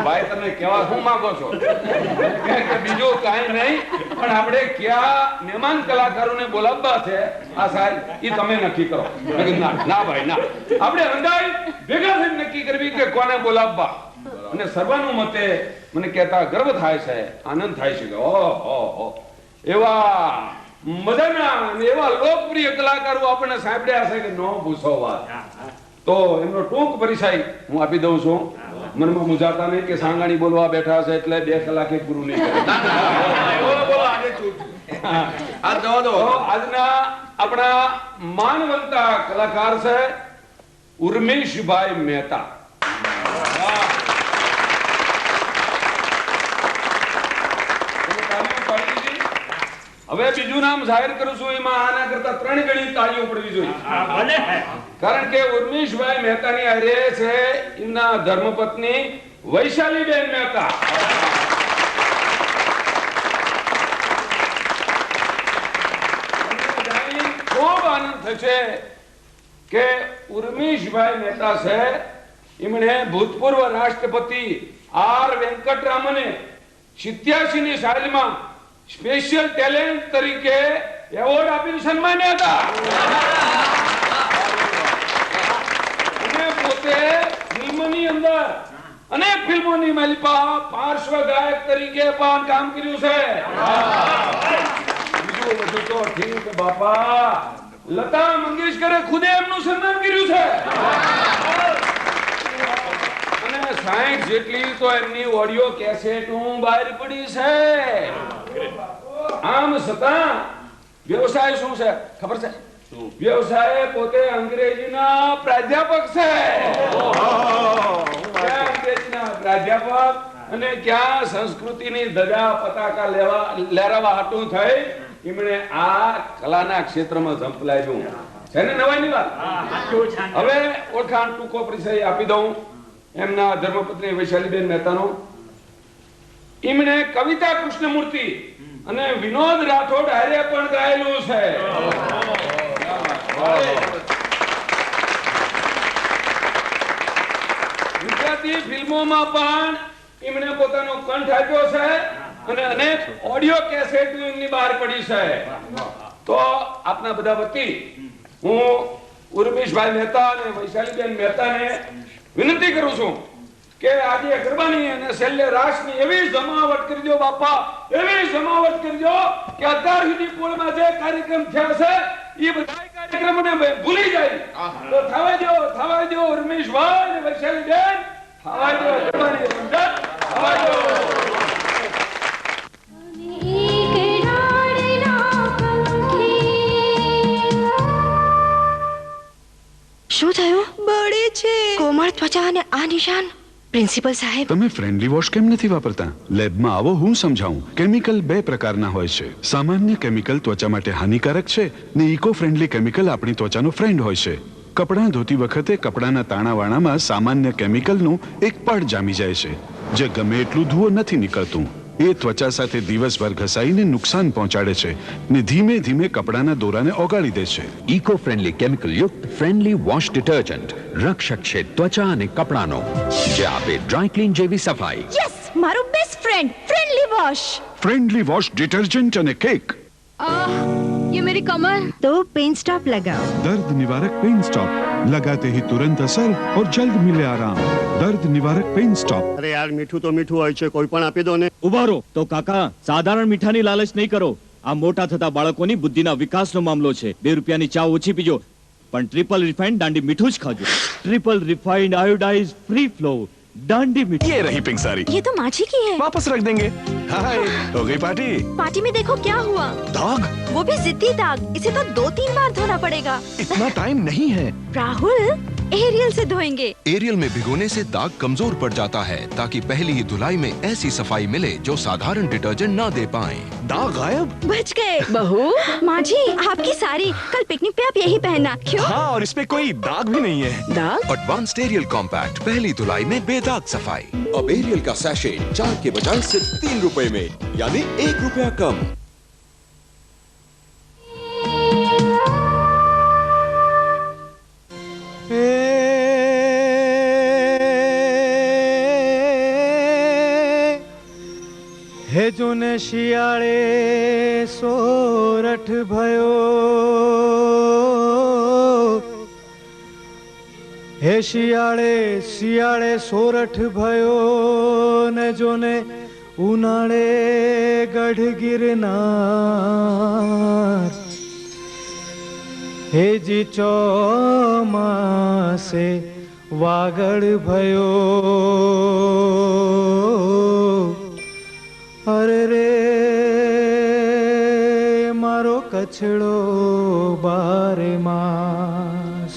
ભાઈ તમે કેવા શું માંગો છો? બીજું કાંઈ નહીં, પણ આપણે ક્યાં મહેમાન કલાકારોને બોલાવવા છે આ સાહેબ એ તમે નક્કી કરો. ના ભાઈ ના, આપણે હંગાઈ ભેગા થઈને નક્કી કરવી કે કોને બોલાવવા. અને સર્વાનુમતે મને કહેતા ગર્વ થાય છે, આનંદ થાય છે કે ઓહો એવા મજાના અને એવા લોકપ્રિય કલાકારો આપણે સાંભળ્યા છે કે નો પૂછો વાત. તો એમનો ટૂંક પરિચય હું આપી દઉં છું. મનમાં મુજાતા નહીં કે સાંગાણી બોલવા બેઠા છે એટલે 2 કલાકે પૂરું નહીં કરે. આજના આપણા માનવંતા કલાકાર છે ઉર્મેશભાઈ મહેતા. હવે બીજું નામ જાહેર કરું છું, એમાં આના કરતા 3 ગણી તાળીઓ પડવી જોઈએ. કારણ કે ઉર્મેશભાઈ મહેતાની હારે છે એમના ધર્મપત્ની વૈશાલીબેન મહેતા. ખૂબ આનંદ થશે કે ઉર્મેશભાઈ મહેતા છે એમણે ભૂતપૂર્વ રાષ્ટ્રપતિ આર વેંકટરામને 87 ની સાલમાં સ્પેશિયલ ટેલેન્ટ તરીકે એવોર્ડ આપીને સન્માન્યા હતા. અને પોતે ફિલ્મની અંદર અનેક ફિલ્મોની માલિકા પાર્શ્વ ગાયક તરીકે પણ કામ કર્યું છે. બીજું બધું તો ઠીક બાપા, લતા મંગેશકરે ખુદે એમનું સન્માન કર્યું છે. અને 60 જેટલી તો એમની ઓડિયો કેસેટ બહાર પડી છે. આમ છતાં વ્યવસાય શું છે ખબર છે? વ્યવસાય પોતે અંગ્રેજીના પ્રાધ્યાપક છે. અંગ્રેજીના પ્રાધ્યાપક અને ક્યાં સંસ્કૃતિની ધજા પતાકા લહેરાવા હાટું થઈ એમણે આ કલાના ક્ષેત્રમાં ઝંપલાવ્યું છે ને. નવાઈની વાત. હવે ઓળખાણ ટૂંકો પરિચય આપી દઉં એમના ધર્મપત્ની વૈશાલીબેન મહેતાનો. એમણે કવિતા કૃષ્ણમૂર્તિ અને વિનોદ રાઠોડ હારે પણ ગાયેલું છે. ગુજરાતી ફિલ્મોમાં પણ એમણે પોતાનો કંઠ આપ્યો છે અને અનેક ઓડિયો કેસેટ એમની બહાર પડી છે. તો આપના બધા વતી હું ઉર્મેશભાઈ મહેતા અને વૈશાલીબેન મહેતાને વિનંતી કરું છું કે આજે ગરબાની અને શૈલ્ય રાસની એવી જમાવટ કરજો બાપા, એવી જમાવટ કરજો કે અત્યાર સુધી પોળમાં જે કાર્યક્રમ થયા છે એ બધા કાર્યક્રમને ભૂલી જાય. તો થવા દો ઉર્મેશભાઈ અને વૈશાલીબેન, થવા દો ગરબાની રમઝટ, થવા દો. શું થયું? બળે છે કોમળ ત્વચા અને આ નિશાન. પ્રિન્સિપલ સાહેબ, તમે ફ્રેન્ડલી વોશ કેમ નથી વાપરતા? લેબમાં આવો, હું સમજાવું. કેમિકલ 2 પ્રકારના હોય છે. સામાન્ય કેમિકલ ત્વચા માટે હાનિકારક છે ને ઇકો ફ્રેન્ડલી કેમિકલ આપણી ત્વચાનો ફ્રેન્ડ હોય છે. કપડાં ધોતી વખતે કપડાના તાણાવાણામાં સામાન્ય કેમિકલનું એક પડ જામી જાય છે જે ગમે એટલું ધુઓ નથી નીકળતું. એ ત્વચા સાથે દિવસભર ઘસાઈને નુકસાન પહોંચાડે છે ને ધીમે ધીમે કપડાના દોરાને ઓગાળી દે છે. ઇકો ફ્રેન્ડલી કેમિકલ યુક્ત ફ્રેન્ડલી વોશ ડિટર્જન્ટ રક્ષક છે ત્વચા અને કપડાનો, જે આપે ડ્રાય ક્લીન જેવી સફાઈ. યસ, મારું best friend friendly wash. Friendly wash detergent અને કેક. ये मेरी कमर. तो पेन स्टॉप लगाओ. दर्द निवारक पेन स्टॉप लगाते ही तुरंत असर और जल्द मिले आराम. दर्द निवारक पेन स्टॉप. अरे यार, મીઠું તો મીઠું હોય છે, કોઈ પણ આપી દો ને. ઉભા રહો. તો કાકા, સાધારણ મીઠાની લાલચ નહીં કરો. આ મોટા થતા બાળકોની બુદ્ધિના વિકાસનો મામલો છે. 2 રૂપિયાની ચા ઓછી પીજો, પણ ટ્રિપલ રિફાઇન્ડ દાંડી મીઠું જ ખાજો. Triple refined iodise free flow Dandi मीठी. ये रही पिंक साड़ी. ये तो माझी की है. वापस रख देंगे. हाय, हो गई पार्टी. पार्टी में देखो क्या हुआ. दाग. वो भी जिद्दी दाग. इसे तो 2-3 बार धोना पड़ेगा. इतना टाइम नहीं है. राहुल, एरियल से धोएंगे. एरियल में भिगोने से दाग कमजोर पड़ जाता है, ताकि पहली ही धुलाई में ऐसी सफाई मिले जो साधारण डिटर्जेंट ना दे पाए. दाग गायब. बच गए. बहू, माँ जी, आपकी साड़ी कल पिकनिक पे आप यही पहनना. क्यों? हाँ, और इसमें कोई दाग भी नहीं है. दाग? एडवांस्ड एरियल कॉम्पैक्ट, पहली धुलाई में बेदाग सफाई. अब एरियल का सैशे 4 के बजाय सिर्फ 3 रुपए में, यानी 1 रुपया कम. જોને શિયાળે સોરઠ ભયો હે શિયાળે શિયાળે સોરઠ ભયો ને જોને ઉનાળે ગઢ ગિરનાર હેજી ચોમાસે વાગડ ભયો અરે રે મારો કછડો બારે માસ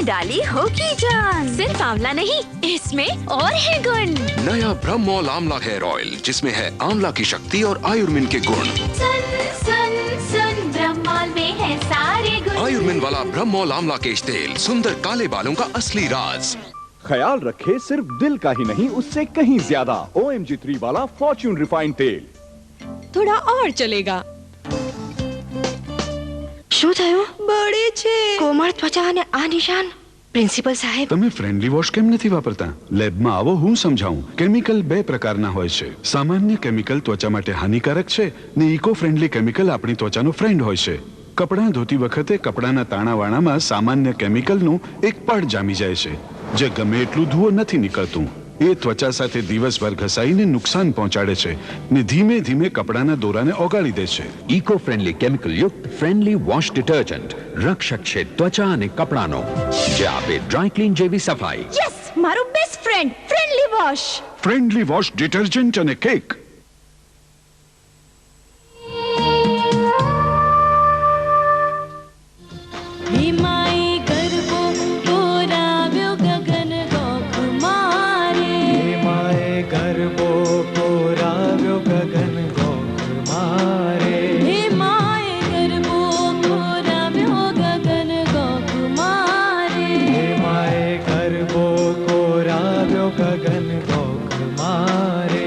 डाली होगी जान। सिर्फ आंवला नहीं, इसमें और है गुण। नया ब्रह्मोल आंवला हेयर ऑयल जिसमें है आंवला की शक्ति और आयुर्मिन के गुण। सुन सुन सुन, ब्रह्मोल में है सारे गुण। आयुर्मिन वाला ब्रह्मोल आंवला केश तेल, सुंदर काले बालों का असली राज। ख्याल रखे सिर्फ दिल का ही नहीं, उससे कहीं ज्यादा। OMG3 वाला फॉर्च्यून रिफाइंड तेल। थोड़ा और चलेगा। શું થયું? બળે છે કોમળ ત્વચા અને આ નિશાન। પ્રિન્સિપલ સાહેબ, તમે ફ્રેન્ડલી વોશ કેમ નથી વાપરતા? લેબમાં આવો હું સમજાવું। કેમિકલ બે પ્રકારના હોય છે। સામાન્ય કેમિકલ ત્વચા માટે હાનિકારક છે ને ઇકો ફ્રેન્ડલી કેમિકલ આપણી ત્વચાનો ફ્રેન્ડ હોય છે। કપડાં ધોતી વખતે કપડાના તાણાવાણામાં સામાન્ય કેમિકલનું એક પડ જામી જાય છે જે ગમે એટલું ધુઓ નથી નીકળતું। એ ત્વચા સાથે દિવસભર ઘસાઈને નુકસાન પહોંચાડે છે ને ધીમે ધીમે કપડાના દોરાને ઓગાળી દે છે। ઇકો ફ્રેન્ડલી કેમિકલ યુક્ત ફ્રેન્ડલી વોશ ડિટર્જન્ટ રક્ષક છે ત્વચા અને કપડાનો, જે આપે ડ્રાય ક્લીન જેવી સફાઈ। યસ, મારું best friend friendly wash. Friendly wash detergent અને કેક। ગગન ગોખ મારે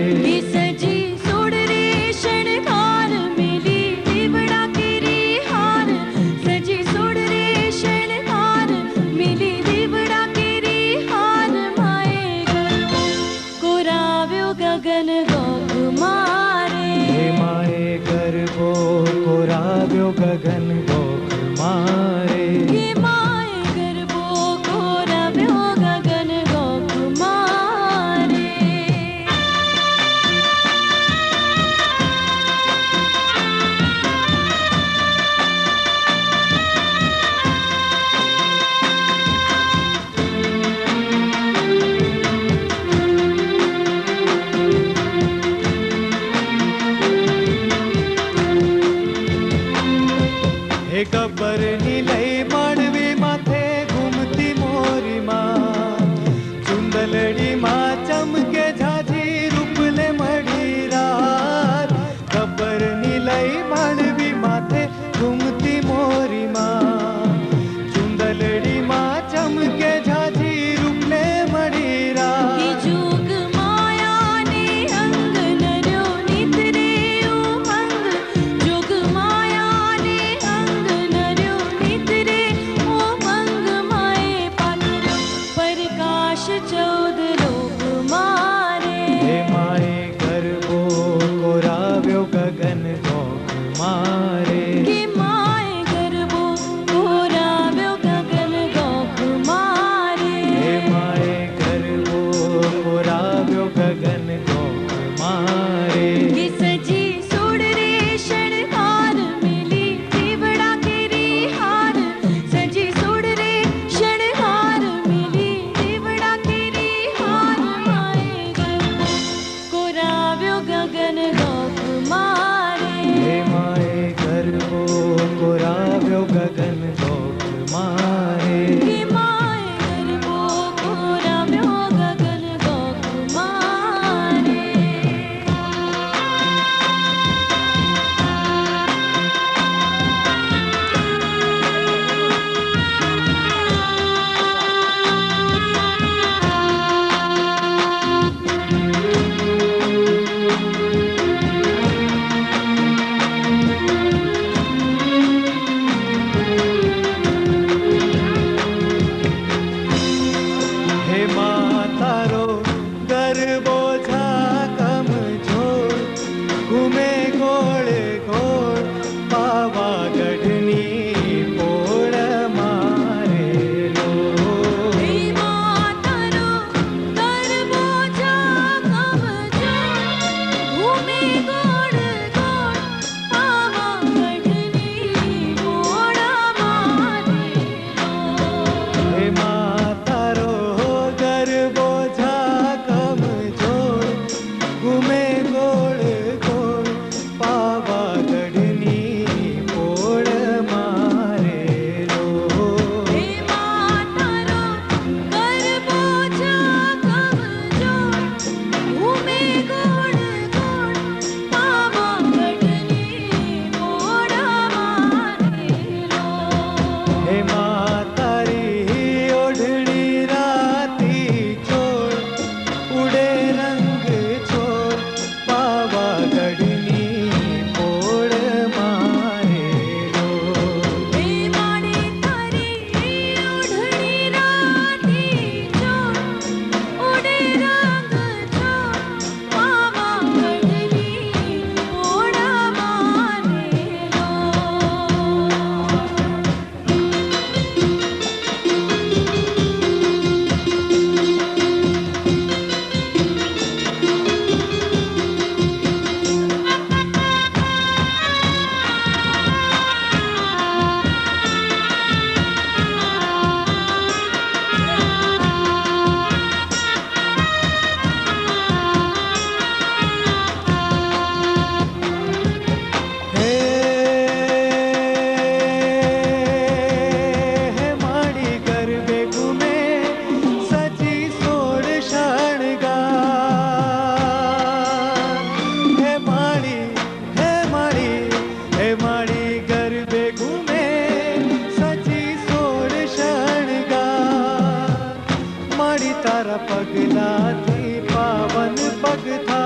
માડી તારા પગલાથી પાવન પગ થાય